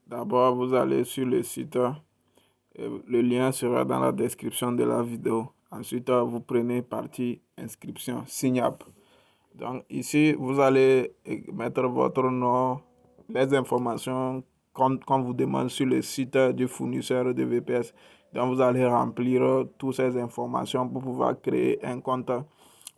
D'abord, vous allez sur le site. Le lien sera dans la description de la vidéo. Ensuite, vous prenez partie inscription, Sign Up. Donc ici, vous allez mettre votre nom, les informations qu'on vous demande sur le site du fournisseur de VPS. Donc vous allez remplir toutes ces informations pour pouvoir créer un compte.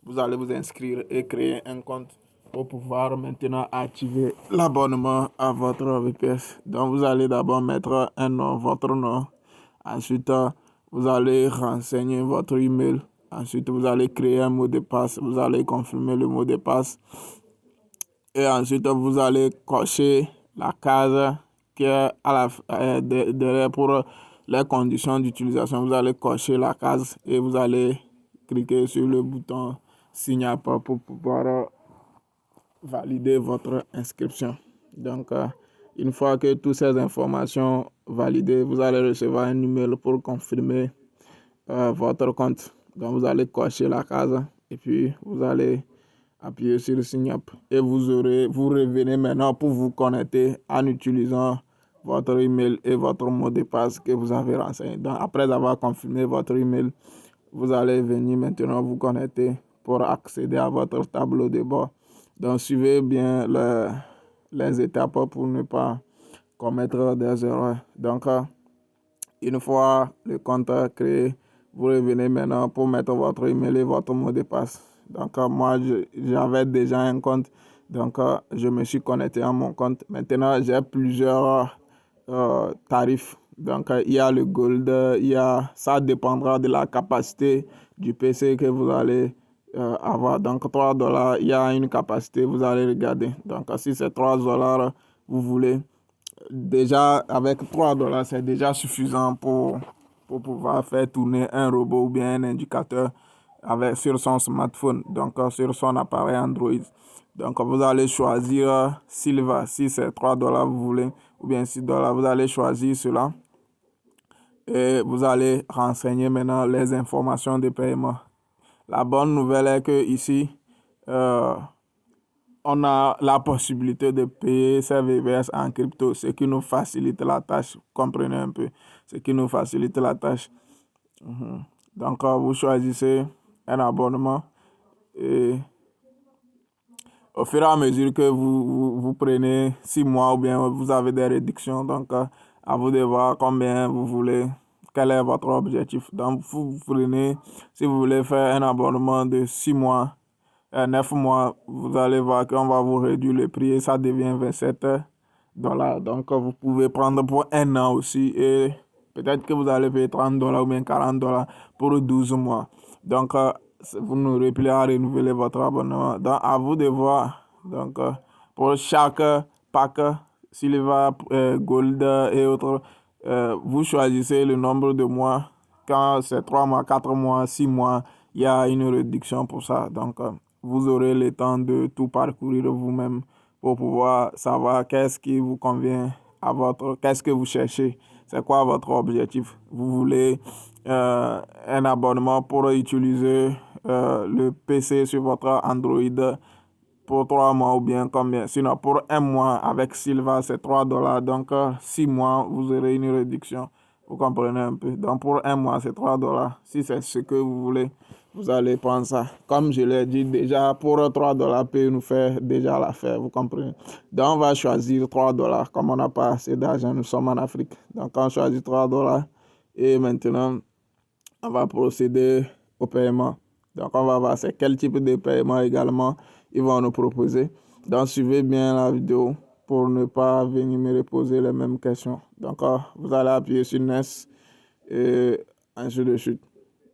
Vous allez vous inscrire et créer un compte pour pouvoir maintenant activer l'abonnement à votre VPS. Donc vous allez d'abord mettre un nom, votre nom. Ensuite, vous allez renseigner votre email. Ensuite, vous allez créer un mot de passe. Vous allez confirmer le mot de passe. Et ensuite, vous allez cocher la case qui est derrière pour les conditions d'utilisation. Vous allez cocher la case et vous allez cliquer sur le bouton Sign Up pour pouvoir valider votre inscription. Donc, une fois que toutes ces informations validées, vous allez recevoir un email pour confirmer votre compte. Donc, vous allez cocher la case et puis vous allez appuyer sur le Sign Up et vous revenez maintenant pour vous connecter en utilisant votre email et votre mot de passe que vous avez renseigné. Donc, après avoir confirmé votre email, vous allez venir maintenant vous connecter pour accéder à votre tableau de bord. Donc, suivez bien les étapes pour ne pas commettre des erreurs. Donc, une fois le compte créé, vous revenez maintenant pour mettre votre email et votre mot de passe. Donc, moi, j'avais déjà un compte. Donc, je me suis connecté à mon compte. Maintenant, j'ai plusieurs tarifs. Donc, il y a le Gold, ça dépendra de la capacité du PC que vous allez avoir. Donc, $3, il y a une capacité, vous allez regarder. Donc, si c'est $3, vous voulez. Déjà, avec $3, c'est déjà suffisant pour pouvoir faire tourner un robot ou bien un indicateur sur son smartphone, donc sur son appareil Android. Donc, vous allez choisir Silva, si c'est $3 vous voulez, ou bien $6, vous allez choisir cela. Et vous allez renseigner maintenant les informations de paiement. La bonne nouvelle est que ici, on a la possibilité de payer ces VPS en crypto, ce qui nous facilite la tâche. Vous comprenez un peu, ce qui nous facilite la tâche. Donc, vous choisissez un abonnement et au fur et à mesure que vous prenez 6 mois ou bien vous avez des réductions, donc à vous de voir combien vous voulez, quel est votre objectif. Donc, vous prenez, si vous voulez faire un abonnement de 6 mois, 9 mois, vous allez voir qu'on va vous réduire le prix et ça devient $27. Donc, vous pouvez prendre pour un an aussi et peut-être que vous allez payer $30 ou bien $40 pour 12 mois. Donc, vous n'aurez plus à renouveler votre abonnement. Donc, à vous de voir. Donc, pour chaque pack, Silver, Gold et autres, vous choisissez le nombre de mois. Quand c'est 3 mois, 4 mois, 6 mois, il y a une réduction pour ça. Donc, vous aurez le temps de tout parcourir vous-même pour pouvoir savoir qu'est-ce qui vous convient qu'est-ce que vous cherchez, c'est quoi votre objectif. Vous voulez un abonnement pour utiliser le PC sur votre Android pour 3 mois ou bien combien. Sinon, pour un mois avec Silva, c'est $3. Donc, 6 mois, vous aurez une réduction. Vous comprenez un peu. Donc, pour un mois, c'est $3. Si c'est ce que vous voulez, vous allez prendre ça. Comme je l'ai dit déjà, pour $3, peut nous faire déjà l'affaire. Vous comprenez. Donc, on va choisir $3. Comme on n'a pas assez d'argent, nous sommes en Afrique. Donc, on choisit $3. Et maintenant, on va procéder au paiement. Donc, on va voir c'est quel type de paiement également ils vont nous proposer. Donc, suivez bien la vidéo pour ne pas venir me reposer les mêmes questions. Donc, vous allez appuyer sur Next et ainsi de suite.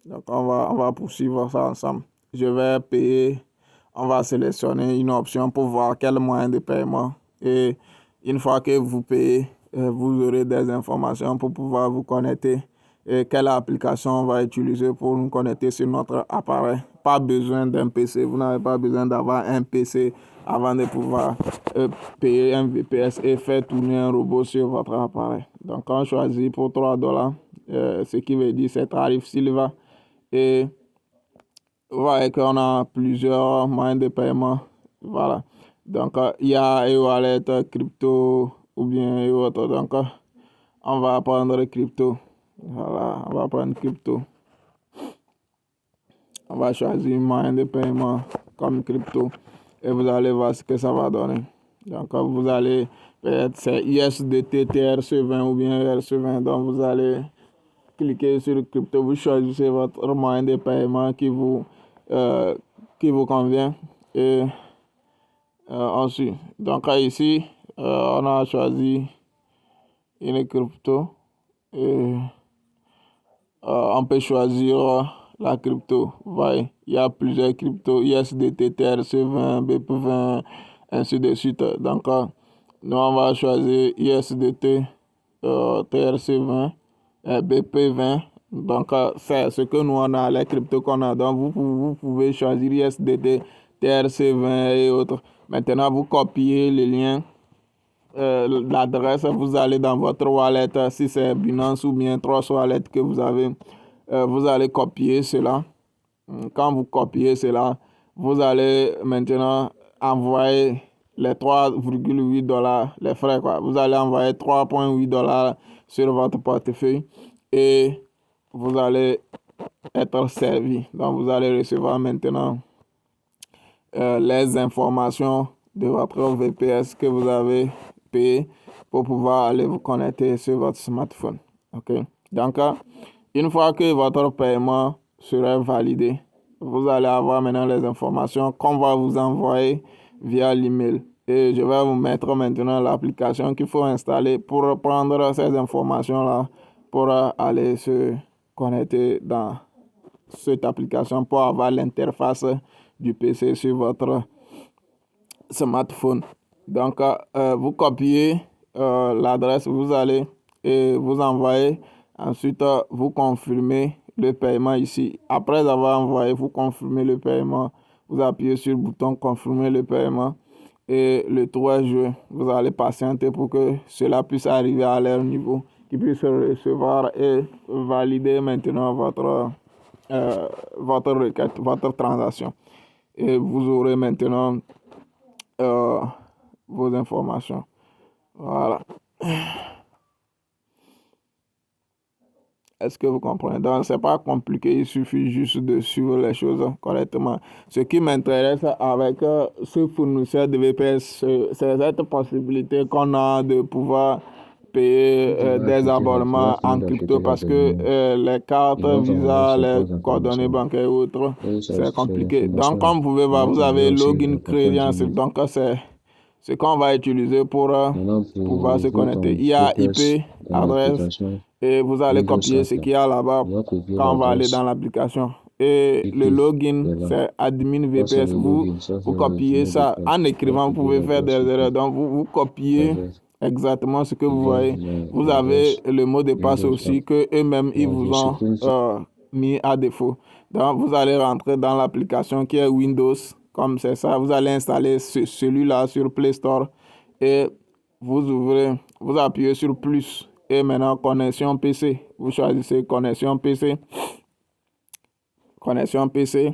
Donc, on va poursuivre ça ensemble. Je vais payer. On va sélectionner une option pour voir quel moyen de paiement. Et une fois que vous payez, vous aurez des informations pour pouvoir vous connecter et quelle application on va utiliser pour nous connecter sur notre appareil. Pas besoin d'un PC. Vous n'avez pas besoin d'avoir un PC avant de pouvoir payer un VPS et faire tourner un robot sur votre appareil. Donc, on choisit pour $3, ce qui veut dire c'est tarif Silva. Et vous voyez qu'on a plusieurs moyens de paiement. Voilà. Donc, il y a e-wallet, crypto ou bien votre... Donc, on va prendre crypto. Voilà, on va prendre crypto. On va choisir moyen de paiement comme crypto. Et vous allez voir ce que ça va donner. Donc, vous allez... Peut-être c'est USDT, TRC20 ou bien ERC20. Donc, vous allez cliquer sur crypto. Vous choisissez votre moyen de paiement qui vous convient. Et ensuite, donc ici, on a choisi une crypto. Et on peut choisir la crypto. Vous voyez, il y a plusieurs cryptos, USDT, TRC20, BP20, ainsi de suite. Donc, nous, on va choisir USDT, TRC20, BP20. Donc, c'est ce que nous, on a, les cryptos qu'on a. Donc, vous pouvez choisir USDT, TRC20 et autres. Maintenant, vous copiez le lien. L'adresse, vous allez dans votre wallet, si c'est Binance ou bien Trust Wallet que vous avez, vous allez copier cela. Quand vous copiez cela, vous allez maintenant envoyer les 3,8 $, les frais quoi. Vous allez envoyer 3,8 $ sur votre portefeuille et vous allez être servi. Donc vous allez recevoir maintenant les informations de votre VPS que vous avez payé pour pouvoir aller vous connecter sur votre smartphone. Ok. Donc, une fois que votre paiement sera validé, vous allez avoir maintenant les informations qu'on va vous envoyer via l'email. Et je vais vous mettre maintenant l'application qu'il faut installer pour prendre ces informations-là pour aller se connecter dans cette application pour avoir l'interface du PC sur votre smartphone. Donc, vous copiez l'adresse, vous allez et vous envoyez. Ensuite, vous confirmez le paiement ici. Après avoir envoyé, vous confirmez le paiement. Vous appuyez sur le bouton confirmer le paiement. Et le 3 juin, vous allez patienter pour que cela puisse arriver à leur niveau, qu'ils puissent recevoir et valider maintenant votre requête, votre transaction. Et vous aurez maintenant vos informations. Voilà. Est-ce que vous comprenez? Donc, c'est pas compliqué, il suffit juste de suivre les choses correctement. Ce qui m'intéresse avec ce fournisseur de VPS, c'est cette possibilité qu'on a de pouvoir payer des abonnements en crypto parce que les cartes, Visa, les coordonnées bancaires et autres, c'est compliqué. Donc, comme vous pouvez voir, vous avez login credentials. Donc, c'est ce qu'on va utiliser pour pouvoir se connecter. Il y a IP, adresse, et vous allez copier ce qu'il y a là-bas quand on va aller dans l'application. Et le login, c'est admin VPS. Vous copiez ça en écrivant, vous pouvez faire des erreurs. Donc, vous copiez exactement ce que vous voyez. Vous avez le mot de passe aussi que eux-mêmes, ils vous ont mis à défaut. Donc, vous allez rentrer dans l'application qui est Windows. Comme c'est ça, vous allez installer celui-là sur Play Store et vous ouvrez, vous appuyez sur plus et maintenant connexion PC. Vous choisissez connexion PC, connexion PC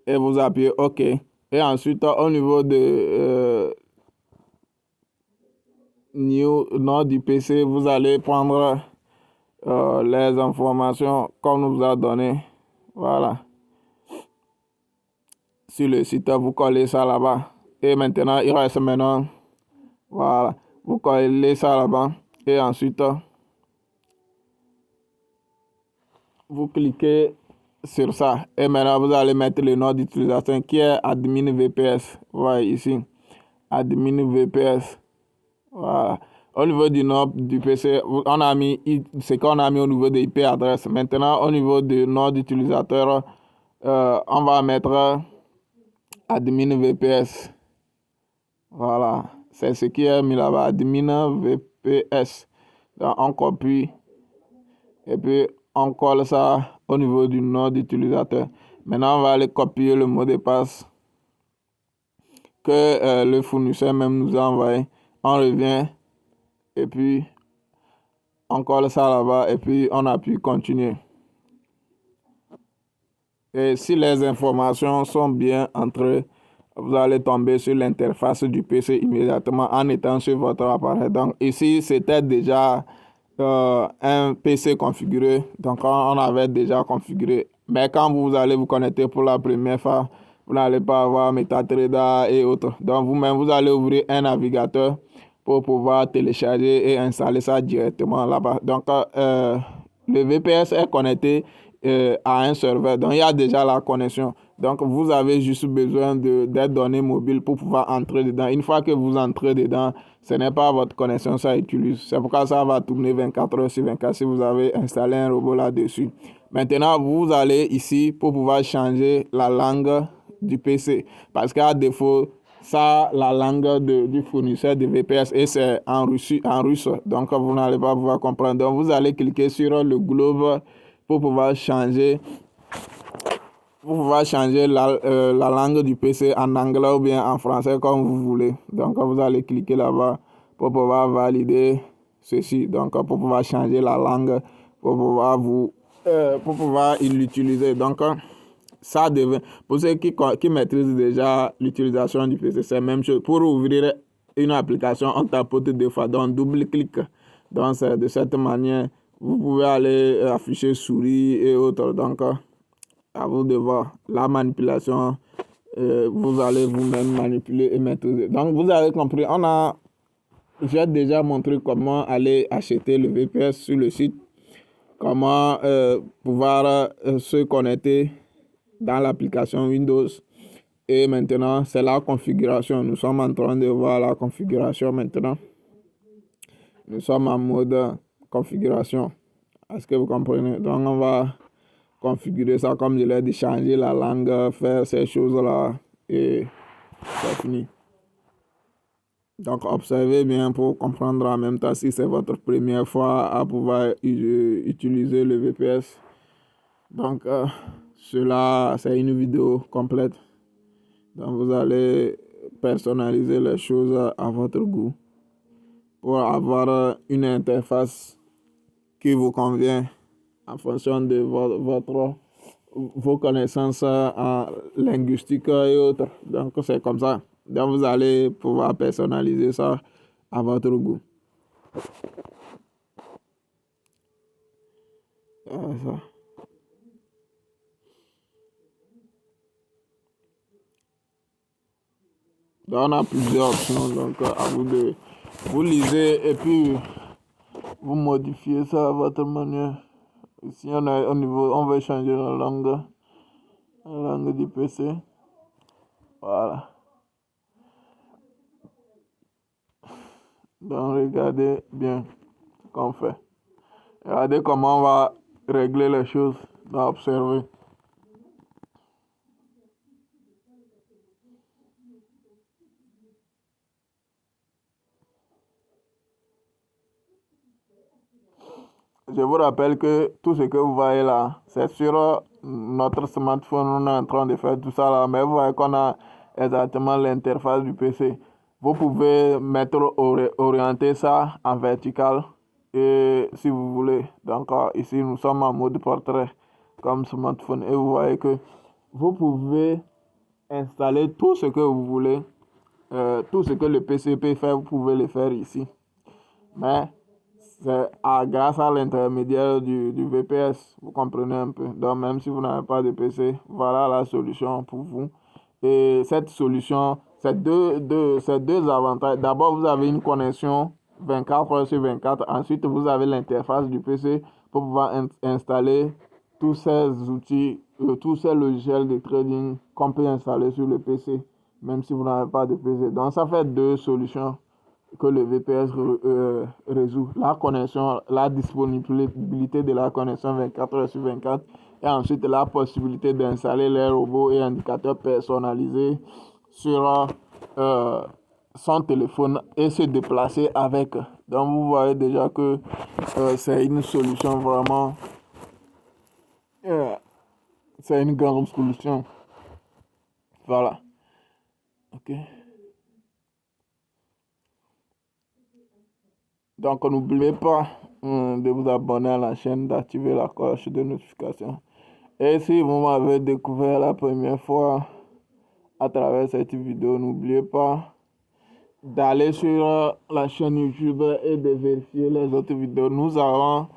et vous appuyez OK. Et ensuite, au niveau de nom du PC, vous allez prendre les informations qu'on nous a données. Voilà. Sur le site, vous collez ça là-bas. Et maintenant, il reste maintenant. Voilà. Vous collez ça là-bas. Et ensuite, vous cliquez sur ça. Et maintenant, vous allez mettre le nom d'utilisation qui est admin VPS. Voilà ici. Admin VPS. Voilà. Au niveau du nom du PC, on a mis ce qu'on a mis au niveau de IP adresse. Maintenant, au niveau du nom d'utilisateur, on va mettre admin VPS. Voilà. C'est ce qui est mis là-bas. Admin VPS. Donc, on copie. Et puis, on colle ça au niveau du nom d'utilisateur. Maintenant, on va aller copier le mot de passe que le fournisseur même nous a envoyé. On revient et puis on colle ça là-bas et puis on appuie continuer. Et si les informations sont bien entrées, vous allez tomber sur l'interface du PC immédiatement en étant sur votre appareil. Donc ici, c'était déjà un PC configuré. Donc on avait déjà configuré. Mais quand vous allez vous connecter pour la première fois, vous n'allez pas avoir MetaTrader et autres. Donc vous-même, vous allez ouvrir un navigateur pour pouvoir télécharger et installer ça directement là-bas. Donc le VPS est connecté à un serveur. Donc il y a déjà la connexion. Donc vous avez juste besoin des données mobiles pour pouvoir entrer dedans. Une fois que vous entrez dedans, ce n'est pas votre connexion, ça utilise. C'est pourquoi ça va tourner 24 heures sur 24 si vous avez installé un robot là-dessus. Maintenant, vous allez ici pour pouvoir changer la langue du PC. Parce qu'à défaut, ça, la langue du fournisseur de VPS et c'est en russe. Donc, vous n'allez pas pouvoir comprendre. Donc, vous allez cliquer sur le globe pour pouvoir changer la langue du PC en anglais ou bien en français comme vous voulez. Donc, vous allez cliquer là-bas pour pouvoir valider ceci. Donc, pour pouvoir changer la langue, pour pouvoir l'utiliser. Donc, ça devient, pour ceux qui maîtrisent déjà l'utilisation du PC, c'est la même chose. Pour ouvrir une application, on tapote deux fois, donc double-clic. Donc, de cette manière, vous pouvez aller afficher souris et autres. Donc, à vous de voir la manipulation. Vous allez vous-même manipuler et maîtriser. Donc, vous avez compris, j'ai déjà montré comment aller acheter le VPS sur le site, comment pouvoir se connecter dans l'application Windows. Et maintenant, c'est la configuration. Nous sommes en train de voir la configuration maintenant. Nous sommes en mode configuration. Est-ce que vous comprenez? Donc, on va configurer ça comme je l'ai dit, changer la langue, faire ces choses-là et c'est fini. Donc, observez bien pour comprendre en même temps si c'est votre première fois à pouvoir utiliser le VPS. Donc, cela, c'est une vidéo complète. Donc, vous allez personnaliser les choses à votre goût pour avoir une interface qui vous convient en fonction de vos connaissances en linguistique et autres. Donc, c'est comme ça. Donc, vous allez pouvoir personnaliser ça à votre goût. Ça. Donc, on a plusieurs options. Donc, à vous de vous lisez et puis vous modifiez ça à votre manière. Ici, on va changer la langue du PC. Voilà. Donc, regardez bien ce qu'on fait. Regardez comment on va régler les choses. Donc, observez. Je vous rappelle que tout ce que vous voyez là, c'est sur notre smartphone. On est en train de faire tout ça là. Mais vous voyez qu'on a exactement l'interface du PC. Vous pouvez orienter ça en vertical et si vous voulez. Donc ici, nous sommes en mode portrait comme smartphone. Et vous voyez que vous pouvez installer tout ce que vous voulez. Tout ce que le PC peut faire, vous pouvez le faire ici. Mais c'est grâce à l'intermédiaire du VPS, vous comprenez un peu. Donc même si vous n'avez pas de PC, voilà la solution pour vous. Et cette solution, c'est deux avantages. D'abord, vous avez une connexion 24 heures sur 24. Ensuite, vous avez l'interface du PC pour pouvoir installer tous ces outils, tous ces logiciels de trading qu'on peut installer sur le PC, même si vous n'avez pas de PC. Donc ça fait deux solutions que le VPS résout. La connexion, la disponibilité de la connexion 24 heures sur 24 et ensuite la possibilité d'installer les robots et indicateurs personnalisés sur son téléphone et se déplacer avec. Donc vous voyez déjà que c'est une solution vraiment, c'est une grande solution. Voilà. Ok. Donc, n'oubliez pas de vous abonner à la chaîne, d'activer la cloche de notification. Et si vous m'avez découvert la première fois, à travers cette vidéo. N'oubliez pas d'aller sur la chaîne YouTube et de vérifier les autres vidéos. Nous avons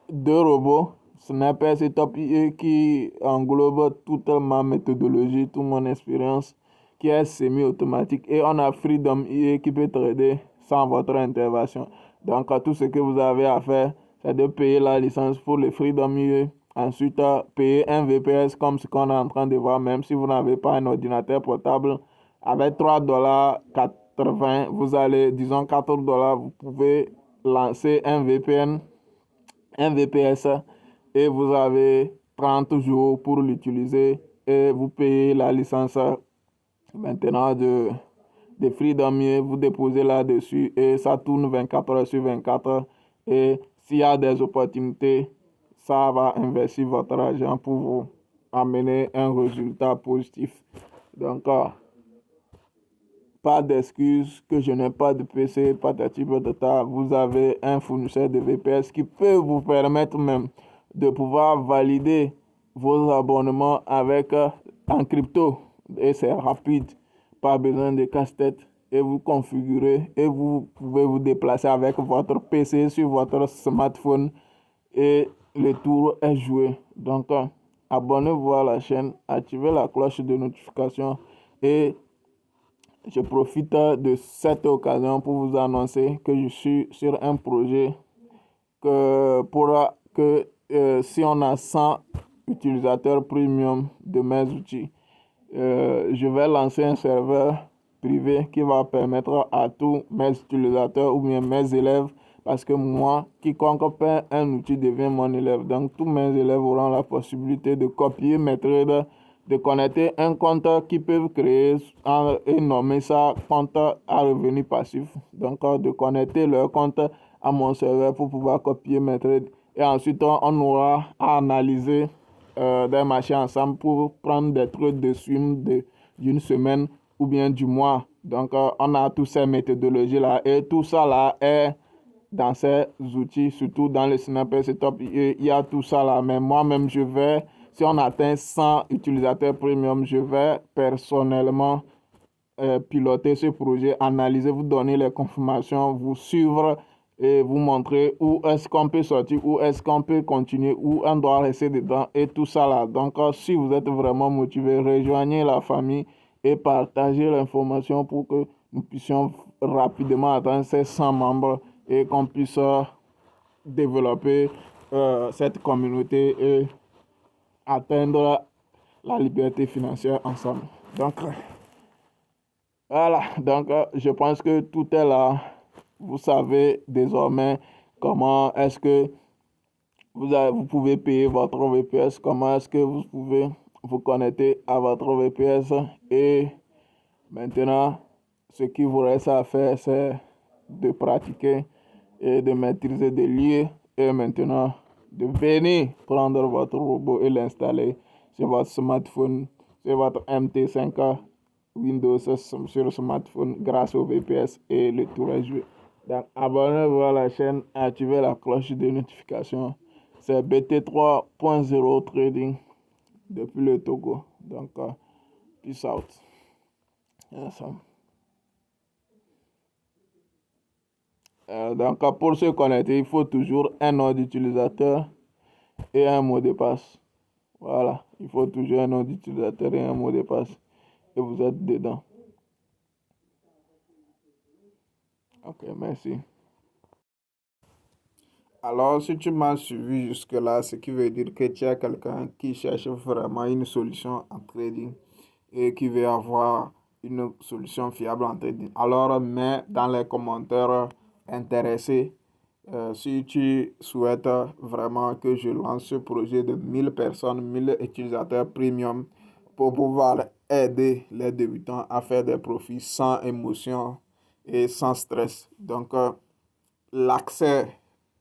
deux robots, Snapper et Top IE, qui englobe toute ma méthodologie, toute mon expérience, qui est semi-automatique. Et on a Freedom IE qui peut trader sans votre intervention. Donc, tout ce que vous avez à faire, c'est de payer la licence pour le Freedom IE. Ensuite, payer un VPS comme ce qu'on est en train de voir, même si vous n'avez pas un ordinateur portable. Avec 3,80 $, vous allez, disons 4 $, vous pouvez lancer un VPN, un VPS, et vous avez 30 jours pour l'utiliser et vous payez la licence maintenant de Freedom, vous déposez là-dessus et ça tourne 24 heures sur 24 et s'il y a des opportunités, ça va investir votre argent pour vous amener un résultat positif. Donc, pas d'excuse que je n'ai pas de PC, patati patata. Vous avez un fournisseur de VPS qui peut vous permettre même de pouvoir valider vos abonnements avec en crypto. Et c'est rapide, pas besoin de casse-tête. Et vous configurez et vous pouvez vous déplacer avec votre PC sur votre smartphone et le tour est joué. Donc, abonnez-vous à la chaîne, activez la cloche de notification et je profite de cette occasion pour vous annoncer que je suis sur un projet si on a 100 utilisateurs premium de mes outils, je vais lancer un serveur privé qui va permettre à tous mes utilisateurs ou bien mes élèves, parce que moi, quiconque paie un outil devient mon élève. Donc, tous mes élèves auront la possibilité de copier mes trades, de connecter un compte qu'ils peuvent créer et nommer ça compte à revenu passif. Donc, de connecter leur compte à mon serveur pour pouvoir copier mes trades. Et ensuite, on aura à analyser des marchés ensemble pour prendre des trades de swing d'une semaine ou bien du mois. Donc, on a toutes ces méthodologies-là et tout ça là est dans ces outils, surtout dans le Snapper Setup. Il y a tout ça là, mais moi-même, si on atteint 100 utilisateurs premium, je vais personnellement piloter ce projet, analyser, vous donner les confirmations, vous suivre et vous montrer où est-ce qu'on peut sortir, où est-ce qu'on peut continuer, où on doit rester dedans et tout ça là. Donc, si vous êtes vraiment motivé, rejoignez la famille et partagez l'information pour que nous puissions rapidement atteindre ces 100 membres et qu'on puisse développer cette communauté et atteindre la liberté financière ensemble. Donc, voilà, donc je pense que tout est là. Vous savez désormais comment est-ce que vous pouvez payer votre VPS, comment est-ce que vous pouvez vous connecter à votre VPS. Et maintenant, ce qui vous reste à faire, c'est de pratiquer et de maîtriser des lieux. Et maintenant, de venir prendre votre robot et l'installer sur votre smartphone, sur votre MT5 Windows sur le smartphone grâce au VPS et le tour est joué. Donc, abonnez-vous à la chaîne, activez la cloche de notification. C'est BT3.0 Trading depuis le Togo. Donc, peace out. Awesome. Donc, pour se connecter, il faut toujours un nom d'utilisateur et un mot de passe. Voilà, il faut toujours un nom d'utilisateur et un mot de passe. Et vous êtes dedans. Ok, merci. Alors, si tu m'as suivi jusque-là, ce qui veut dire que tu es quelqu'un qui cherche vraiment une solution en trading et qui veut avoir une solution fiable en trading. Alors, mets dans les commentaires intéressés si tu souhaites vraiment que je lance ce projet de 1000 personnes, 1000 utilisateurs premium pour pouvoir aider les débutants à faire des profits sans émotion et sans stress. Donc, l'accès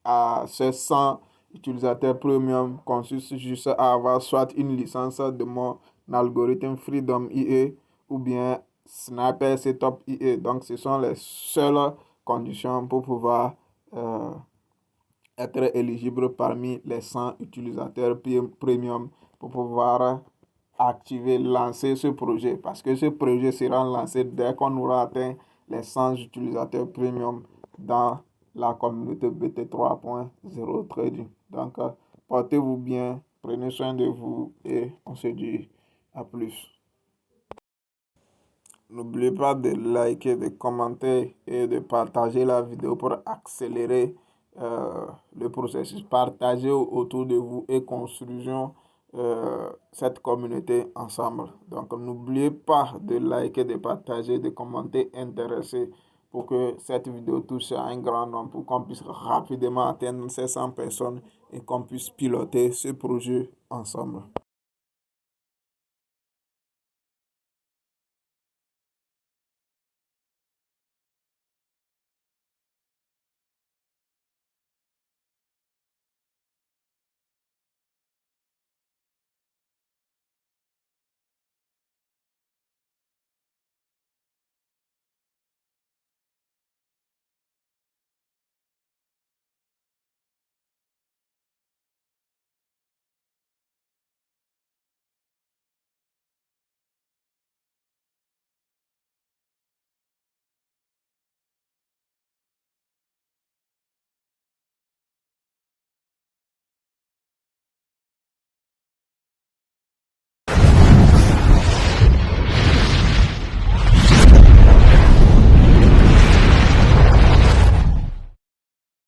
à ces 100 utilisateurs premium consiste juste à avoir soit une licence de mon algorithme Freedom IE ou bien Sniper Setup IE. Donc, ce sont les seules conditions pour pouvoir être éligible parmi les 100 utilisateurs premium pour pouvoir activer, lancer ce projet parce que ce projet sera lancé dès qu'on aura atteint les 100 utilisateurs premium dans la communauté BT3.0 Trading. Donc, portez-vous bien, prenez soin de vous et on se dit à plus. N'oubliez pas de liker, de commenter et de partager la vidéo pour accélérer le processus. Partagez autour de vous et construisons cette communauté ensemble. Donc, n'oubliez pas de liker, de partager, de commenter, intéresser pour que cette vidéo touche à un grand nombre, pour qu'on puisse rapidement atteindre ces 100 personnes et qu'on puisse piloter ce projet ensemble.